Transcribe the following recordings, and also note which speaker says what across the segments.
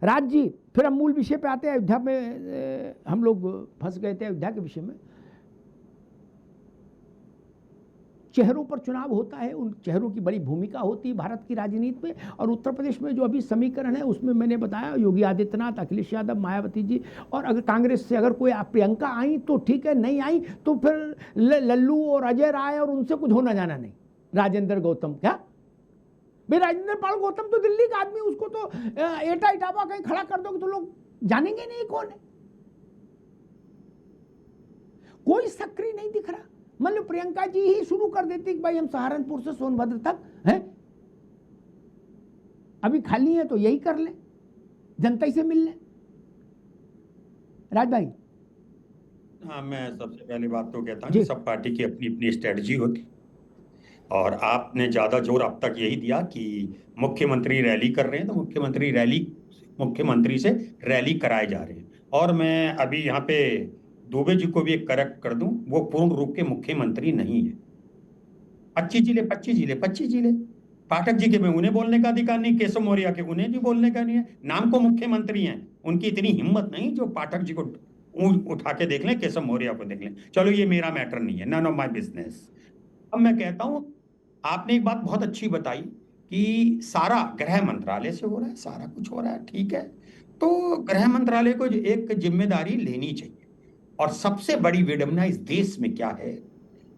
Speaker 1: राज जी, फिर हम मूल विषय पे आते हैं। अयोध्या में हम लोग फंस गए थे, अयोध्या के विषय में। चेहरों पर चुनाव होता है, उन चेहरों की बड़ी भूमिका होती है भारत की राजनीति में। और उत्तर प्रदेश में जो अभी समीकरण है उसमें मैंने बताया योगी आदित्यनाथ, अखिलेश यादव, मायावती जी, और अगर कांग्रेस से अगर कोई प्रियंका आई तो ठीक है, नहीं आई तो फिर लल्लू और अजय राय, और उनसे कुछ होना जाना नहीं। राजेंद्र गौतम, क्या भाई, राजेंद्र पाल गौतम तो दिल्ली का आदमी, उसको तो एटा इटावा कहीं खड़ा कर दोगे तो लोग जानेंगे नहीं कौन है। कोई सक्रिय नहीं दिख रहा। मान लो प्रियंका जी ही शुरू कर देती कि भाई हम सहारनपुर से सोनभद्र तक हैं, अभी खाली है तो यही कर ले, जनता ही से मिल ले। राज भाई।
Speaker 2: हाँ, मैं सबसे पहली बात तो कहता हूँ कि सब पार्टी की अपनी अपनी स्ट्रेटजी होती, और आपने ज्यादा जोर अब तक यही दिया कि मुख्यमंत्री रैली कर रहे हैं, तो मुख्यमंत्री से रैली कराए जा रहे हैं। और मैं अभी यहाँ पे दुबे जी को भी एक करेक्ट कर दूं, वो पूर्ण रूप के मुख्यमंत्री नहीं है। 25 जिले पाठक जी के में उन्हें बोलने का अधिकार नहीं, केशव मौर्य के उन्हें भी बोलने का नहीं है। नाम को मुख्यमंत्री हैं, उनकी इतनी हिम्मत नहीं जो पाठक जी को उठा के देख लें, केशव मौर्य को देख लें। चलो ये मेरा मैटर नहीं है, नन ऑफ माई बिजनेस। अब मैं कहता हूं, आपने एक बात बहुत अच्छी बताई कि सारा गृह मंत्रालय से हो रहा है, सारा कुछ हो रहा है, ठीक है। तो गृह मंत्रालय को एक जिम्मेदारी लेनी चाहिए। और सबसे बड़ी विडंबना इस देश में क्या है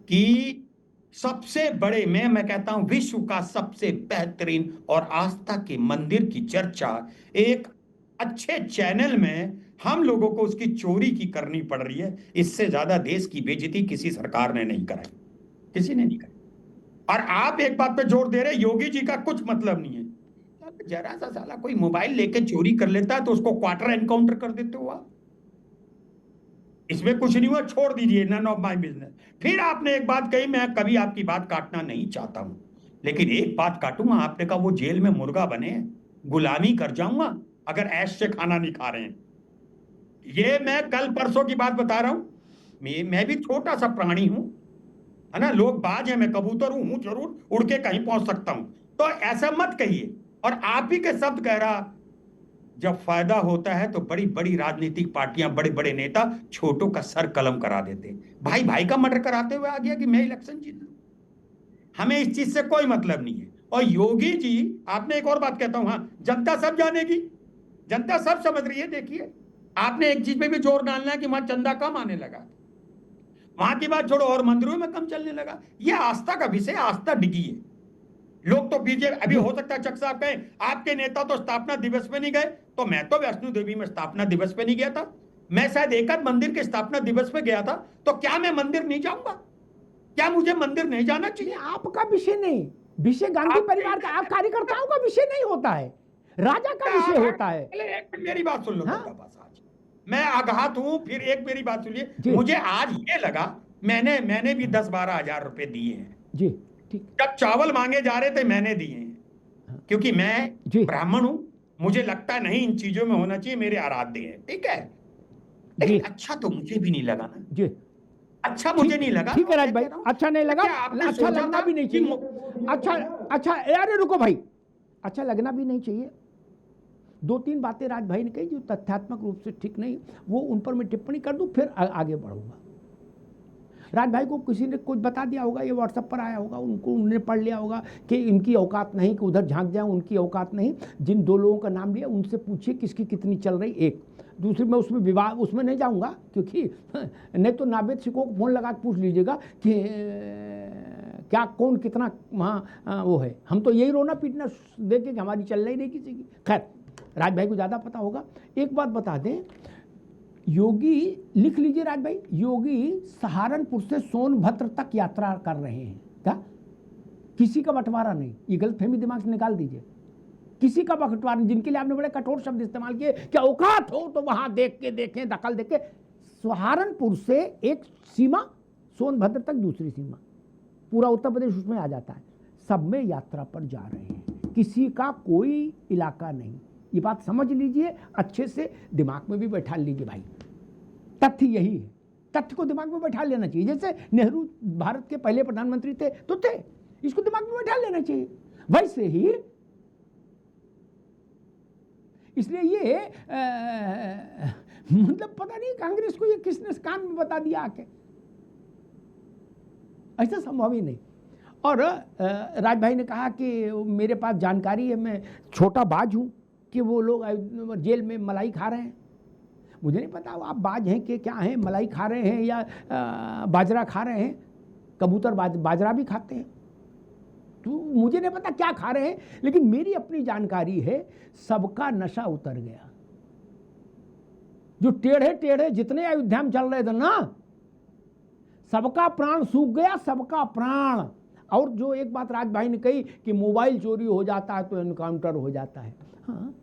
Speaker 2: कि सबसे बड़े, मैं कहता हूं विश्व का सबसे बेहतरीन और आस्था के मंदिर की चर्चा एक अच्छे चैनल में हम लोगों को उसकी चोरी की करनी पड़ रही है। इससे ज्यादा देश की बेइज्जती किसी सरकार ने नहीं कराई, किसी ने नहीं कराई। और आप एक बात पे जोर दे रहे, योगी जी का कुछ मतलब नहीं है। जरा सा साला कोई मोबाइल लेके चोरी कर लेता है तो उसको क्वार्टर एनकाउंटर कर देते हो आप। इसमें कुछ नहीं हुआ, छोड़ दीजिए, नन ऑफ माई बिजनेस। फिर आपने एक बात कही, मैं कभी आपकी बात काटना नहीं चाहता हूं, लेकिन एक बात काटूंगा। आपने कहा वो जेल में मुर्गा बने, गुलामी कर जाऊंगा अगर ऐश से खाना नहीं खा रहे हैं। ये मैं कल परसों की बात बता रहा हूं। मैं भी छोटा सा प्राणी हूं, है ना। लोग बाज है, मैं कबूतर हूं जरूर, उड़ के कहीं पहुंच सकता हूं। तो ऐसा मत कहिए। और आप ही के शब्द कह रहा, जब फायदा होता है तो बड़ी बड़ी राजनीतिक पार्टियां, बड़े बड़े नेता छोटों का सर कलम करा देते। भाई भाई का मर्डर कराते हुए आ गया कि मैं इलेक्शन जीत लूं। हमें इस चीज से कोई मतलब नहीं है। और योगी जी, आपने एक और बात कहता हूं, हाँ, जनता सब जानेगी, जनता सब समझ रही है। देखिए, आपने एक चीज पे भी जोर डालना है कि वहां चंदा कम आने लगा, वहां की बात छोड़ो, और मंदिरों में कम चलने लगा। यह आस्था का विषय, आस्था डिगी है। लोग तो बीजेपी, अभी हो सकता है चक साहब कहें आपके नेता तो स्थापना दिवस पे नहीं गए, तो मैं तो वैष्णो देवी में स्थापना दिवस पे नहीं गया था। मैं शायद एक आध मंदिर के स्थापना दिवस पे गया था, तो क्या मैं मंदिर नहीं जाऊंगा? क्या मुझे मंदिर नहीं जाना चाहिए?
Speaker 1: आपका विषय नहीं, विषय गांधी परिवार का, आप कार्यकर्ताओं का विषय नहीं होता है, राजा का विषय होता है।
Speaker 2: मेरी बात सुन लो।
Speaker 1: हाँ?
Speaker 2: आज मैं आघात हूं, फिर एक मेरी बात सुनिए। मुझे आज ये लगा, मैंने भी 10-12 हजार रुपए दिए हैं
Speaker 1: जी, ठीक।
Speaker 2: जब चावल मांगे जा रहे थे मैंने दिए हैं, क्योंकि मैं ब्राह्मण हूं, मुझे लगता नहीं इन चीजों में होना चाहिए, मेरे आराध्य हैं, ठीक है। लेकिन अच्छा तो मुझे भी नहीं लगा ना जी, अच्छा मुझे नहीं लगा।
Speaker 1: ठीक है राज भाई, अच्छा नहीं लगा, अच्छा लगना भी नहीं चाहिए। अच्छा यार रुको भाई, अच्छा लगना भी नहीं चाहिए। 2-3 बातें राज भाई ने कही जो तथ्यात्मक रूप से ठीक नहीं, वो उन पर मैं टिप्पणी कर दूं, फिर आगे बढ़ूंगा। राज भाई को किसी ने कुछ बता दिया होगा, ये व्हाट्सएप पर आया होगा, उन्होंने पढ़ लिया होगा कि इनकी औकात नहीं कि उधर झांक जाए, उनकी औकात नहीं। जिन 2 लोगों का नाम लिया उनसे पूछिए किसकी कितनी चल रही। एक दूसरी, मैं उसमें विवाद उसमें नहीं जाऊंगा, क्योंकि नहीं तो नावेद सिको को फोन लगा के पूछ लीजिएगा कि क्या कौन कितना वहाँ वो है। हम तो यही रोना पीटना देखे कि हमारी चल रही नहीं किसी की। खैर, राज भाई को ज़्यादा पता होगा। एक बात बता दें, योगी, लिख लीजिए राज भाई, योगी सहारनपुर से सोनभद्र तक यात्रा कर रहे हैं। क्या किसी का बंटवारा नहीं, ये गलतफहमी दिमाग से निकाल दीजिए। किसी का बंटवारा नहीं। जिनके लिए आपने बड़े कठोर शब्द इस्तेमाल किए, क्या औकात हो तो वहां देख के देखें, दखल देख के। सहारनपुर से एक सीमा, सोनभद्र तक दूसरी सीमा, पूरा उत्तर प्रदेश उसमें आ जाता है। सब में यात्रा पर जा रहे हैं, किसी का कोई इलाका नहीं। ये बात समझ लीजिए, अच्छे से दिमाग में भी बैठा लीजिए भाई। तथ्य यही है, तथ्य को दिमाग में बैठा लेना चाहिए। जैसे नेहरू भारत के पहले प्रधानमंत्री थे तो थे, इसको दिमाग में बैठा लेना चाहिए। वैसे ही इसलिए ये मतलब पता नहीं कांग्रेस को ये किसने कान में बता दिया आके, ऐसा संभव ही नहीं। और राज भाई ने कहा कि मेरे पास जानकारी है, मैं छोटा बाज हूँ कि वो लोग जेल में मलाई खा रहे हैं। मुझे नहीं पता आप बाज हैं कि क्या हैं, मलाई खा रहे हैं या बाजरा खा रहे हैं। कबूतर बाजरा भी खाते हैं, तो मुझे नहीं पता क्या खा रहे हैं, लेकिन मेरी अपनी जानकारी है सबका नशा उतर गया। जो टेढ़े टेढ़े जितने अयोध्या में चल रहे थे ना, सबका प्राण सूख गया, सबका प्राण। और जो एक बात राज भाई ने कही कि मोबाइल चोरी हो जाता है तो एनकाउंटर हो जाता है, हाँ,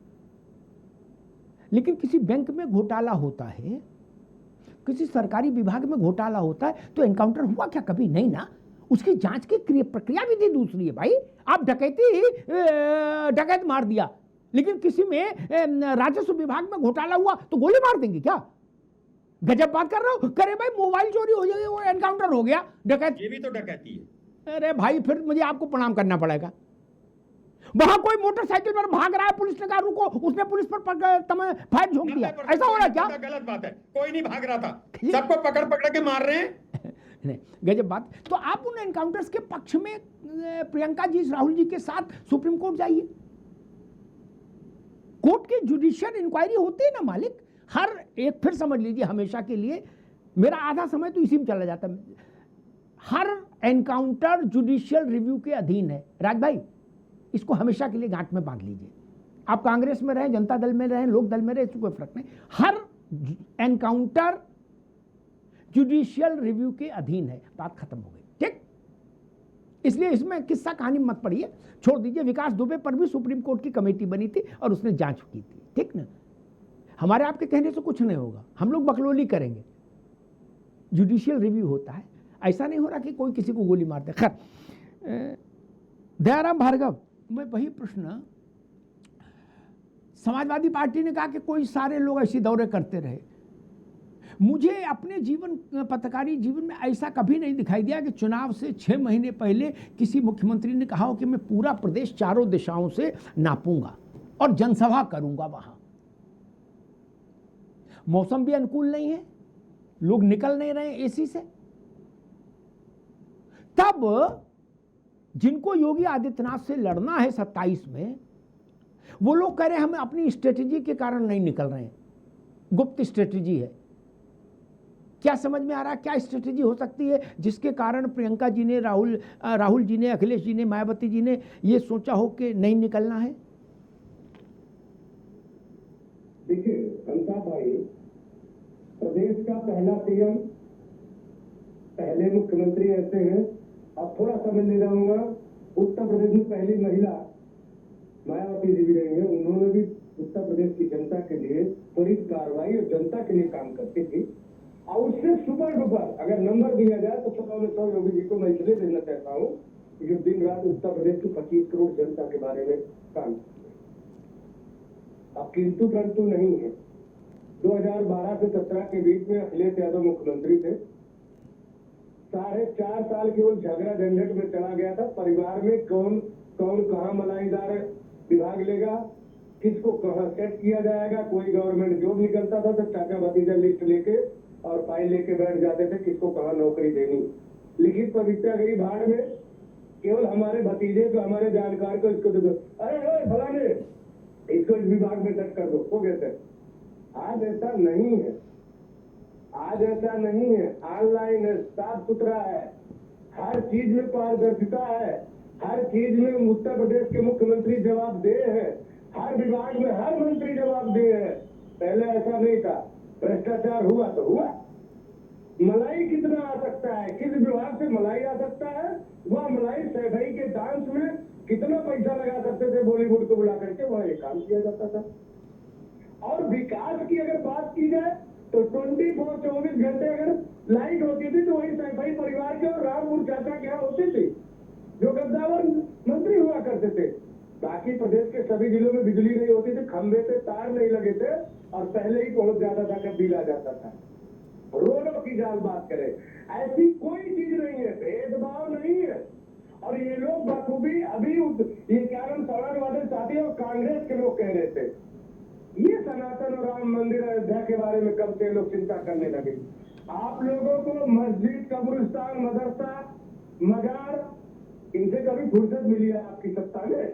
Speaker 1: लेकिन किसी बैंक में घोटाला होता है, किसी सरकारी विभाग में घोटाला होता है तो एनकाउंटर हुआ क्या? कभी नहीं ना। उसकी जांच की प्रक्रिया विधि दूसरी है भाई। आप डकैत मार दिया, लेकिन किसी में राजस्व विभाग में घोटाला हुआ तो गोली मार देंगे क्या? गजब बात कर रहे हो। करे भाई मोबाइल चोरी हो जाएगी, वो एनकाउंटर हो गया, डकैत।
Speaker 2: ये भी तो डकैती है।
Speaker 1: अरे भाई फिर मुझे आपको प्रणाम करना पड़ेगा। वहां कोई मोटरसाइकिल पर भाग रहा है, पुलिस ने कहा रुको, उसने पुलिस पर फायर झोंक दिया, ऐसा हो रहा है क्या?
Speaker 2: गलत बात है, कोई नहीं भाग रहा था, सबको पकड़ पकड़ के मार रहे हैं।
Speaker 1: नहीं, गजब बात। तो आप उन एनकाउंटर्स के पक्ष में प्रियंका जी राहुल जी के साथ सुप्रीम कोर्ट जाइए। कोर्ट की जुडिशियल इंक्वायरी होती है ना मालिक, हर एक, फिर समझ लीजिए हमेशा के लिए मेरा आधा समय तो इसी में चला जाता है। हर एनकाउंटर जुडिशियल रिव्यू के अधीन है। राज भाई इसको हमेशा के लिए गांठ में बांध लीजिए। आप कांग्रेस में रहें, जनता दल में रहें, लोक दल में रहें, इसको कोई फर्क नहीं। हर एनकाउंटर जुडिशियल रिव्यू के अधीन है। बात खत्म हो गई, ठीक। इसलिए इसमें किस्सा कहानी मत पढ़िए, छोड़ दीजिए। विकास दुबे पर भी सुप्रीम कोर्ट की कमेटी बनी थी और उसने जांच की थी, ठीक ना। हमारे आपके कहने से कुछ नहीं होगा, हम लोग बकलोली करेंगे। जुडिशियल रिव्यू होता है, ऐसा नहीं हो रहा कि कोई किसी को गोली मारते। खैर, दयाराम भार्गव में वही प्रश्न, समाजवादी पार्टी ने कहा कि कोई सारे लोग ऐसे दौरे करते रहे। मुझे अपने पत्रकारी जीवन में ऐसा कभी नहीं दिखाई दिया कि चुनाव से 6 महीने पहले किसी मुख्यमंत्री ने कहा हो कि मैं पूरा प्रदेश चारों दिशाओं से नापूंगा और जनसभा करूंगा वहां। मौसम भी अनुकूल नहीं है, लोग निकल नहीं रहे एसी से। तब जिनको योगी आदित्यनाथ से लड़ना है 27 में, वो लोग कह रहे हैं हम अपनी स्ट्रेटेजी के कारण नहीं निकल रहे हैं, गुप्त स्ट्रेटेजी है। क्या समझ में आ रहा है क्या स्ट्रेटेजी हो सकती है जिसके कारण प्रियंका जी ने, राहुल जी ने, अखिलेश जी ने, मायावती जी ने ये सोचा हो कि नहीं निकलना है?
Speaker 3: देखिए अंसा भाई, प्रदेश का पहला सीएम, पहले मुख्यमंत्री ऐसे हैं। अब थोड़ा समय ले जाऊंगा, उत्तर प्रदेश में पहली महिला मायावती जी भी रही है। उन्होंने भी उत्तर प्रदेश की जनता के लिए त्वरित कार्रवाई और जनता के लिए काम करती थी। और उससे सुपर डुपर अगर नंबर दिया जाए तो 100 योगी जी को मैं इसलिए देना चाहता हूँ कि दिन रात उत्तर प्रदेश की 25 करोड़ जनता के बारे में काम किया। अब किंतु परंतु नहीं है। 2012 से 17 के बीच में अखिलेश यादव मुख्यमंत्री थे। 4.5 साल केवल झगड़ा झंझट में चला गया था। परिवार में कौन कौन कहाँ मलाईदार विभाग लेगा, किसको कहाँ सेट किया जाएगा। कोई गवर्नमेंट जॉब निकलता था तो चाचा भतीजा लिस्ट लेके और फाइल लेके बैठ जाते थे किसको कहाँ नौकरी देनी। लिखित पवित्रता गई भाड़ में, केवल हमारे भतीजे को, हमारे जानकार को इसको दे दो, अरे फलाने इसको इस विभाग में सेट कर दो, हो गए थे। आज ऐसा नहीं है, आज ऐसा नहीं है। ऑनलाइन है, साफ सुथरा है, हर चीज में पारदर्शिता है, हर चीज में उत्तर प्रदेश के मुख्यमंत्री जवाबदेह है, हर विभाग में हर मंत्री जवाबदेह है। पहले ऐसा नहीं था। भ्रष्टाचार हुआ तो हुआ। मलाई कितना आ सकता है, किस विभाग से मलाई आ सकता है, वह मलाई सैफई के डांस में कितना पैसा लगा सकते थे बॉलीवुड को बुला करके, वह एक काम किया जाता था। और विकास की अगर बात की जाए तो 24 घंटे अगर लाइट होती थी तो वही सैफई परिवार के और रामपुर चाचा के यहाँ होती थी जो गद्दावर मंत्री हुआ करते थे। बाकी प्रदेश के सभी जिलों में बिजली नहीं होती थी, खंभे पे तार नहीं लगे थे और पहले ही पहुंच जाता था कि बिल आ जाता था। रोडों की जाल बात करें, ऐसी कोई चीज नहीं है, भेदभाव नहीं है। और ये लोग बखूबी अभी ये क्या नाम समाजवादी साथी और कांग्रेस के लोग कह रहे थे ये सनातन और राम मंदिर अयोध्या के बारे में कब से लोग चिंता करने लगे? आप लोगों को मस्जिद, कब्रिस्तान, मदरसा, मजार, इनसे कभी फुर्सत मिली है आपकी सत्ता में?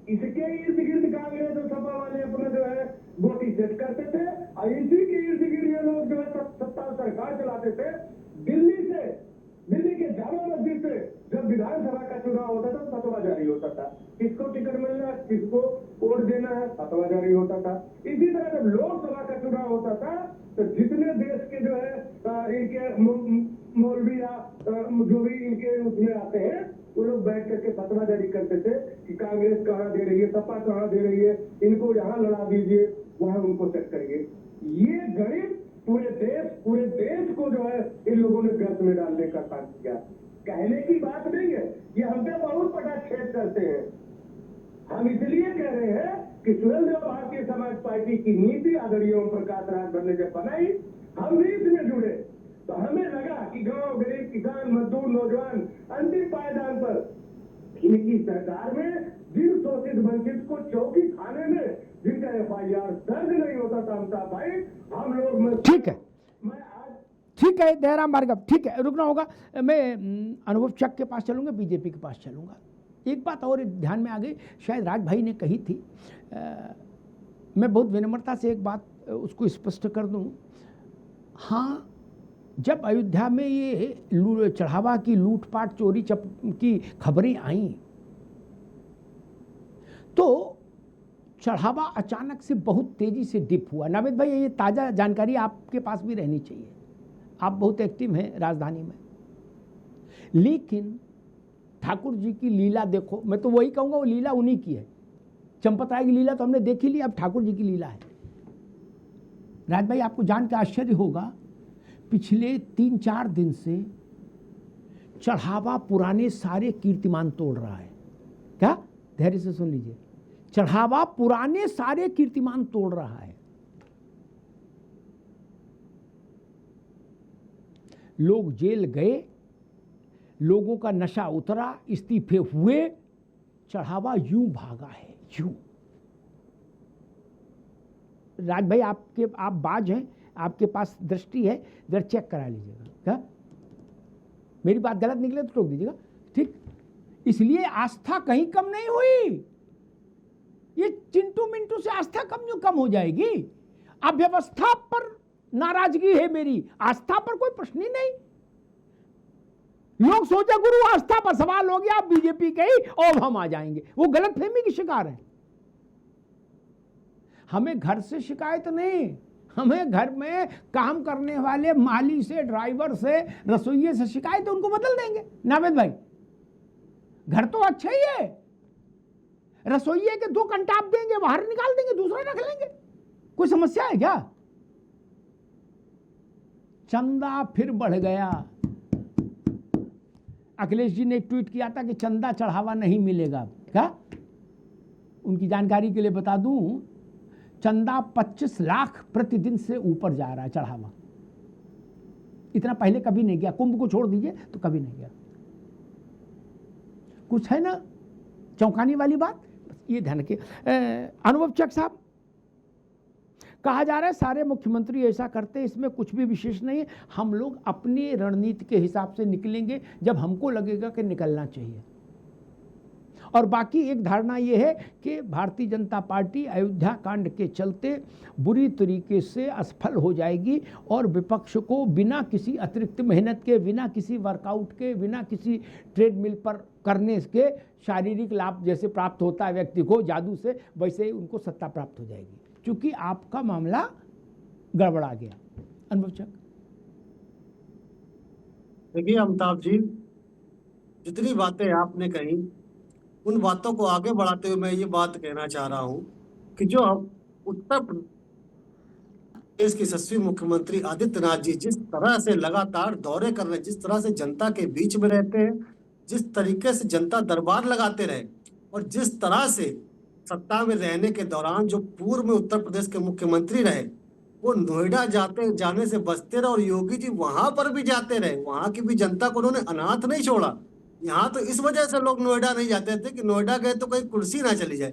Speaker 3: इसके इर्द गिर्द कांग्रेस और सपा वाले अपना जो है गोटी सेट करते थे, और इसी के इर्द गिर्द ये लोग जो है सत्ता सरकार चलाते थे। दिल्ली के जामा मस्जिद से जब विधानसभा का चुनाव होता था, फतवा जारी होता था, किसको टिकट मिलना है, किसको वोट देना है, फतवा जारी होता था। इसी तरह जब लोकसभा का चुनाव होता था, तो जितने देश के जो है इनके मौलवी या जो भी इनके उसमें आते हैं, वो लोग बैठ करके फतवा जारी करते थे कि कांग्रेस कहाँ दे रही है, सपा कहाँ दे रही है, इनको यहाँ लड़ा दीजिए, वहां उनको सेट करिए। ये गरीब पूरे देश को जो है इन लोगों ने गर्त में डालने का काम किया। कहने की बात नहीं है, ये हम पे बहुत बड़ा छेद करते हैं। हम इसलिए कह रहे हैं कि सुरेंद्र भारतीय समाज पार्टी की नीति आदरणीय ओम प्रकाश राजभर ने जब बनाई, हम भी इसमें जुड़े, तो हमें लगा कि गांव, गरीब, किसान, मजदूर, नौजवान अंतिम पायदान पर इनकी सरकार में जिन शोषित वंचित को चौकी खाने में जिनका FIR दर्ज नहीं होता था, अमिताभ भाई, हम लोग
Speaker 1: ठीक है,
Speaker 3: मैं आज
Speaker 1: ठीक है दयाराम भार्गव, ठीक है, रुकना होगा। मैं अनुभव चक के पास चलूंगा, बीजेपी के पास चलूंगा। एक बात और ध्यान में आ गई, शायद राज भाई ने कही थी, मैं बहुत विनम्रता से एक बात उसको स्पष्ट कर दूं। हाँ, जब अयोध्या में ये चढ़ावा की लूटपाट, चोरी की खबरें आईं, तो चढ़ावा अचानक से बहुत तेजी से डिप हुआ। नावेद भाई, ये ताज़ा जानकारी आपके पास भी रहनी चाहिए, आप बहुत एक्टिव हैं राजधानी में। लेकिन ठाकुर जी की लीला देखो, मैं तो वही कहूँगा, वो लीला उन्हीं की है। चंपत राय की लीला तो हमने देखी ली, अब ठाकुर जी की लीला है। राज भाई, आपको जान के आश्चर्य होगा, पिछले 3-4 दिन से चढ़ावा पुराने सारे कीर्तिमान तोड़ रहा है। क्या? धैर्य से सुन लीजिए, चढ़ावा पुराने सारे कीर्तिमान तोड़ रहा है। लोग जेल गए, लोगों का नशा उतरा, इस्तीफे हुए, चढ़ावा यूं भागा है, यूं। राज भाई, आप बाज हैं, आपके पास दृष्टि है, जरा चेक करा लीजिएगा। क्या मेरी बात गलत निकले तो टोक दीजिएगा, ठीक? इसलिए आस्था कहीं कम नहीं हुई। ये चिंटू मिंटू से आस्था कम हो जाएगी? अव्यवस्था पर नाराजगी है मेरी, आस्था पर कोई प्रश्न ही नहीं। लोग सोचे गुरु आस्था पर सवाल हो गया, आप बीजेपी के ही और हम आ जाएंगे, वो गलत फहमी की शिकार है। हमें घर से शिकायत नहीं, हमें घर में काम करने वाले माली से, ड्राइवर से, रसोइये से शिकायत है, उनको बदल देंगे। नावेद भाई, घर तो अच्छा ही है, रसोइये के 2 कंटाप देंगे, बाहर निकाल देंगे, दूसरा रख लेंगे, कोई समस्या है क्या? चंदा फिर बढ़ गया। अखिलेश जी ने एक ट्वीट किया था कि चंदा चढ़ावा नहीं मिलेगा। क्या? उनकी जानकारी के लिए बता दूं, चंदा 25 लाख प्रतिदिन से ऊपर जा रहा है चढ़ावा। इतना पहले कभी नहीं गया, कुंभ को छोड़ दीजिए तो कभी नहीं गया। कुछ है ना चौंकाने वाली बात, ये ध्यान रखिए। अनुभव चक साहब, कहा जा रहा है सारे मुख्यमंत्री ऐसा करते हैं, इसमें कुछ भी विशेष नहीं है, हम लोग अपनी रणनीति के हिसाब से निकलेंगे जब हमको लगेगा कि निकलना चाहिए। और बाकी एक धारणा यह है कि भारतीय जनता पार्टी अयोध्या कांड के चलते बुरी तरीके से असफल हो जाएगी और विपक्ष को बिना किसी अतिरिक्त मेहनत के, बिना किसी वर्कआउट के, बिना किसी ट्रेडमिल पर करने के शारीरिक लाभ जैसे प्राप्त होता है व्यक्ति को जादू से, वैसे ही उनको सत्ता प्राप्त हो जाएगी, क्योंकि आपका मामला गड़बड़ा गया। अनुभव चक।
Speaker 4: देखिए अमिताभ जी, जितनी बातें आपने कही, उन बातों को आगे बढ़ाते हुए मैं ये बात कहना चाह रहा हूं कि जो अब उत्तर प्रदेश के यशस्वी मुख्यमंत्री आदित्यनाथ जी जिस तरह से लगातार दौरे कर रहे हैं, जिस तरह से जनता के बीच में रहते हैं, जिस तरीके से जनता दरबार लगाते रहे, और जिस तरह से सत्ता में रहने के दौरान जो पूर्व में उत्तर प्रदेश के मुख्यमंत्री रहे, वो नोएडा जाने से बचते रहे, और योगी जी वहां पर भी जाते रहे, वहां की भी जनता को उन्होंने अनाथ नहीं छोड़ा। यहाँ तो इस वजह से लोग नोएडा नहीं जाते थे कि नोएडा गए तो कहीं कुर्सी ना चली जाए,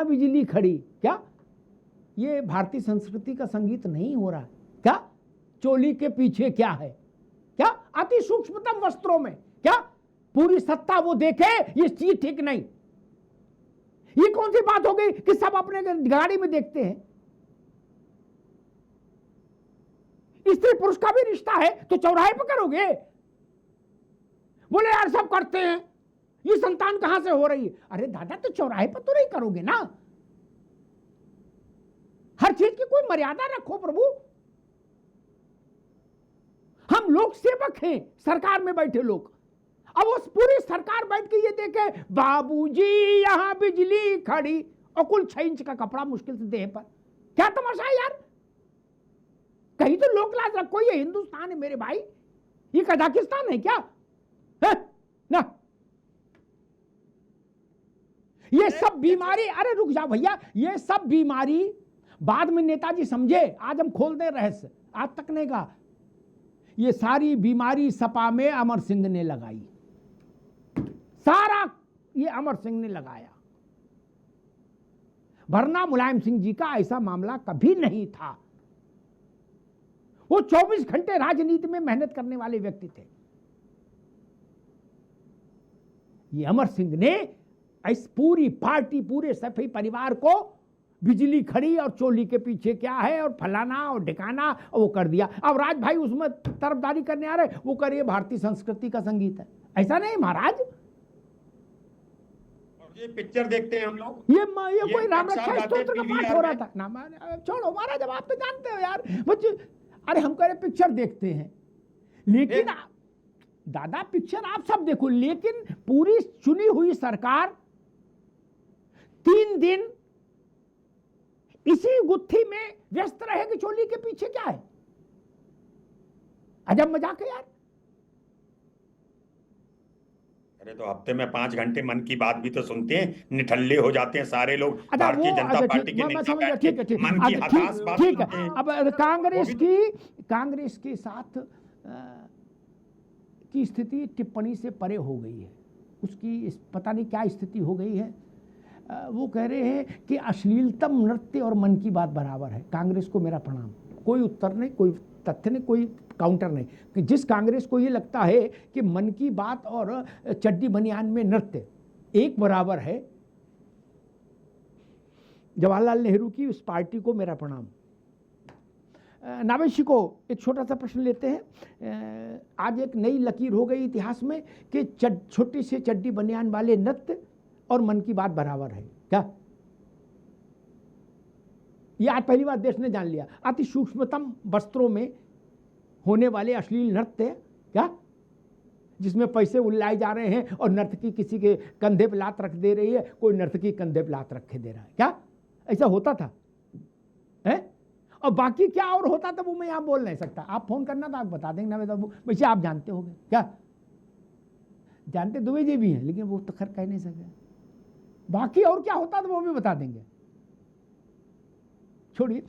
Speaker 1: जहां बिजली खड़ी, क्या ये भारतीय संस्कृति का संगीत नहीं हो रहा? क्या चोली के पीछे क्या है? क्या अति सूक्ष्मतम वस्त्रों में क्या पूरी सत्ता वो देखे, ये चीज ठीक नहीं। ये कौन सी बात हो गई कि सब अपने गाड़ी में देखते हैं? स्त्री पुरुष का भी रिश्ता है तो चौराहे पर करोगे। बोले यार सब करते हैं, ये संतान कहां से हो रही है? अरे दादा तो चौराहे पर तो नहीं करोगे ना, हर चीज की कोई मर्यादा रखो प्रभु। हम लोग सेवक हैं, सरकार में बैठे लोग। अब उस पूरी सरकार बैठ के ये देखे बाबूजी यहां बिजली खड़ी और कुल 6 इंच का कपड़ा मुश्किल से देह पर, क्या तमाशा है यार? कहीं तो लोक लाज रखो, ये हिंदुस्तान है मेरे भाई, ये कजाकिस्तान है क्या? है ना? ये सब बीमारी, अरे रुक जा भैया, ये सब बीमारी बाद में नेताजी समझे, आज हम खोल दे रहस्य, आज तक नहीं कहा। ये सारी बीमारी सपा में अमर सिंह ने लगाई, सारा ये अमर सिंह ने लगाया, वरना मुलायम सिंह जी का ऐसा मामला कभी नहीं था। वो 24 घंटे राजनीति में मेहनत करने वाले व्यक्ति थे। ये अमर सिंह ने इस पूरी पार्टी, पूरे सफेई परिवार को बिजली खड़ी और चोली के पीछे क्या है और फलाना और ढिकाना और वो कर दिया। अब राज भाई उसमें तरफदारी करने आ रहे, वो करिए भारतीय संस्कृति का संगीत है, ऐसा नहीं महाराज।
Speaker 2: ये पिक्चर देखते हैं हम लोग,
Speaker 1: ये कोई राम रक्षा स्तोत्र का पाठ हो रहा था ना, छोड़ो महाराज, अब आप तो जानते हो यार बच्चे। अरे हम कह रहे पिक्चर देखते हैं, लेकिन दादा पिक्चर आप सब देखो, लेकिन पूरी चुनी हुई सरकार 3 दिन इसी गुत्थी में व्यस्त रहेगी। चोली के पीछे क्या है? अजब मजाक है यार।
Speaker 2: अरे तो हफ्ते में 5 घंटे मन की बात भी तो सुनते हैं, निठल्ले हो जाते हैं सारे लोग।
Speaker 1: अच्छा,
Speaker 2: भारतीय
Speaker 1: वो
Speaker 2: जनता
Speaker 1: अच्छा,
Speaker 2: पार्टी के
Speaker 1: मैं
Speaker 2: नेता
Speaker 1: समझ गया,
Speaker 2: बैठ के
Speaker 1: ठीक है, ठीक
Speaker 2: मन की
Speaker 1: अच्छा,
Speaker 2: हताश बात
Speaker 1: ठीक
Speaker 2: सुनते हैं।
Speaker 1: है। अब कांग्रेस के साथ की स्थिति टिप्पणी से परे हो गई है। उसकी पता नहीं क्या स्थिति हो गई है। वो कह रहे हैं कि अश्लीलतम नृत्य और मन की बात बराबर है। कांग्रेस को मेरा प्रणाम, कोई उत्तर नहीं, कोई तथ्य नहीं, कोई काउंटर नहीं। कि जिस कांग्रेस को ये लगता है कि मन की बात और चड्डी बनियान में नृत्य एक बराबर है, जवाहरलाल नेहरू की उस पार्टी को मेरा प्रणाम। नावेशी को एक छोटा सा प्रश्न लेते हैं। आज एक नई लकीर हो गई इतिहास में कि छोटी से चड्डी बनियान वाले नृत्य और मन की बात बराबर है क्या? ये आज पहली बार देश ने जान लिया। अति सूक्ष्मतम वस्त्रों में होने वाले अश्लील नृत्य क्या, जिसमें पैसे उल्लाए जा रहे हैं और नर्तकी किसी के कंधे पे लात रख दे रही है, कोई नर्तकी कंधे पे लात रखे दे रहा है क्या? ऐसा होता था है? और बाकी क्या और होता था वो मैं यहां बोल नहीं सकता। आप फोन करना तो आप बता देंगे ना, वैसे आप जानते होंगे क्या? जानते दुबे जी भी हैं, लेकिन वो तो खैर कह नहीं सके। बाकी और क्या होता था वो भी बता देंगे, छोड़िए।